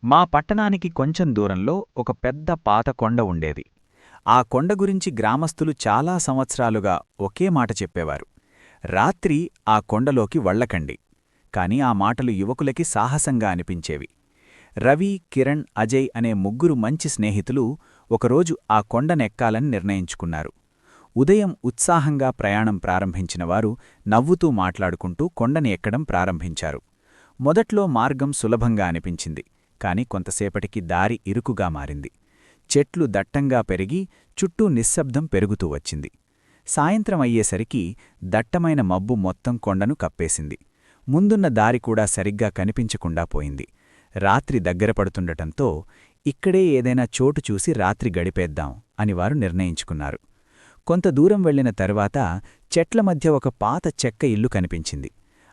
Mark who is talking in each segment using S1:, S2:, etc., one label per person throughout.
S1: మా పట్టణానికి కొంచెం దూరంలో ఒక పెద్ద పాత కొండ ఉండేది. ఆ కొండ గురించి గ్రామస్తులు చాలా సంవత్సరాలుగా ఒకే మాట చెప్పేవారు. రాత్రి ఆ కొండలోకి వళ్లకండి. కాని ఆ మాటలు యువకులకి సాహసంగా అనిపించేవి. రవి, కిరణ్, అజయ్ అనే ముగ్గురు మంచి స్నేహితులు ఒకరోజు ఆ కొండనెక్కాలని నిర్ణయించుకున్నారు. ఉదయం ఉత్సాహంగా ప్రయాణం ప్రారంభించినవారు నవ్వుతూ మాట్లాడుకుంటూ కొండని ఎక్కడం ప్రారంభించారు. మొదట్లో మార్గం సులభంగా అనిపించింది. కాని కొంతసేపటికి దారి ఇరుకుగా మారింది. చెట్లు దట్టంగా పెరిగి చుట్టూ నిశ్శబ్దం పెరుగుతూ వచ్చింది. సాయంత్రం అయ్యేసరికి దట్టమైన మబ్బు మొత్తం కొండను కప్పేసింది. ముందున్న దారి కూడా సరిగ్గా కనిపించకుండా పోయింది. రాత్రి దగ్గరపడుతుండటంతో ఇక్కడే ఏదైనా చోటు చూసి రాత్రి గడిపేద్దాం అని వారు నిర్ణయించుకున్నారు. కొంత దూరం వెళ్లిన తరువాత చెట్ల మధ్య ఒక పాత చెక్క ఇల్లు కనిపించింది.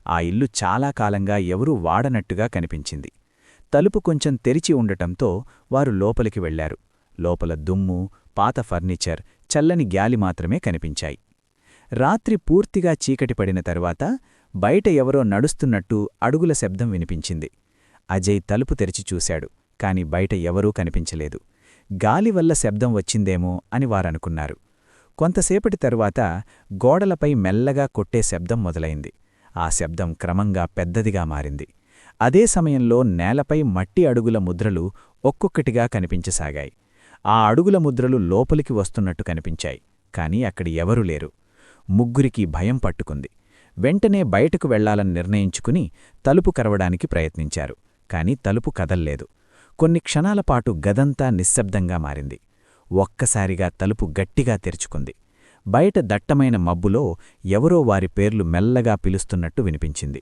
S1: ఆ ఇల్లు చాలా కాలంగా ఎవరూ వాడనట్టుగా కనిపించింది. తలుపు కొంచెం తెరిచి ఉండటంతో వారు లోపలికి వెళ్లారు. లోపల దుమ్ము, పాత ఫర్నిచర్, చల్లని గ్యాలి మాత్రమే కనిపించాయి. రాత్రి పూర్తిగా చీకటి పడిన తరువాత బయట ఎవరో నడుస్తున్నట్టు అడుగుల శబ్దం వినిపించింది. అజయ్ తలుపు తెరిచి చూశాడు. కాని బయట ఎవరూ కనిపించలేదు. గాలివల్ల శబ్దం వచ్చిందేమో అని వారనుకున్నారు. కొంతసేపటి తరువాత గోడలపై మెల్లగా కొట్టే శబ్దం మొదలైంది. ఆ శబ్దం క్రమంగా పెద్దదిగా మారింది. అదే సమయంలో నేలపై మట్టి అడుగుల ముద్రలు ఒక్కొక్కటిగా కనిపించసాగాయి. ఆ అడుగుల ముద్రలు లోపలికి వస్తున్నట్టు కనిపించాయి. కాని అక్కడి ఎవరూ లేరు. ముగ్గురికి భయం పట్టుకుంది. వెంటనే బయటకు వెళ్లాలని నిర్ణయించుకుని తలుపు కరవడానికి ప్రయత్నించారు. కాని తలుపు కదల్లేదు. కొన్ని క్షణాలపాటు గదంతా నిశ్శబ్దంగా మారింది. ఒక్కసారిగా తలుపు గట్టిగా తెరుచుకుంది. బయట దట్టమైన మబ్బులో ఎవరో వారి పేర్లు మెల్లగా పిలుస్తున్నట్టు వినిపించింది.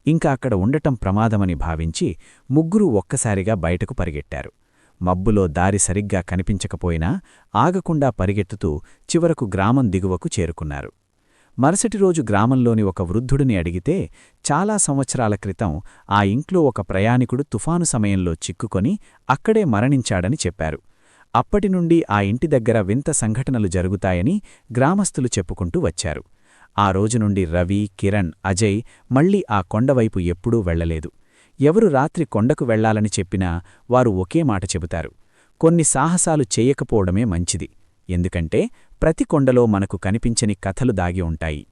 S1: ఇంకా అక్కడ ఉండటం ప్రమాదమని భావించి ముగ్గురూ ఒక్కసారిగా బయటకు పరిగెట్టారు. మబ్బులో దారి సరిగ్గా కనిపించకపోయినా ఆగకుండా పరిగెత్తుతూ చివరకు గ్రామం దిగువకు చేరుకున్నారు. మరుసటి రోజు గ్రామంలోని ఒక వృద్ధుడిని అడిగితే చాలా సంవత్సరాల క్రితం ఆ ఇంట్లో ఒక ప్రయాణికుడు తుఫాను సమయంలో చిక్కుకొని అక్కడే మరణించాడని చెప్పారు. అప్పటినుండి ఆ ఇంటి దగ్గర వింత సంఘటనలు జరుగుతాయని గ్రామస్తులు చెప్పుకుంటూ వచ్చారు. ఆ రోజునుండి రవి, కిరణ్, అజయ్ మళ్లీ ఆ కొండవైపు ఎప్పుడూ వెళ్లలేదు. ఎవరు రాత్రి కొండకు వెళ్లాలని చెప్పినా వారు ఒకే మాట చెబుతారు: కొన్ని సాహసాలు చేయకపోవడమే మంచిది. ఎందుకంటే ప్రతి కొండలో మనకు కనిపించని కథలు దాగి ఉంటాయి.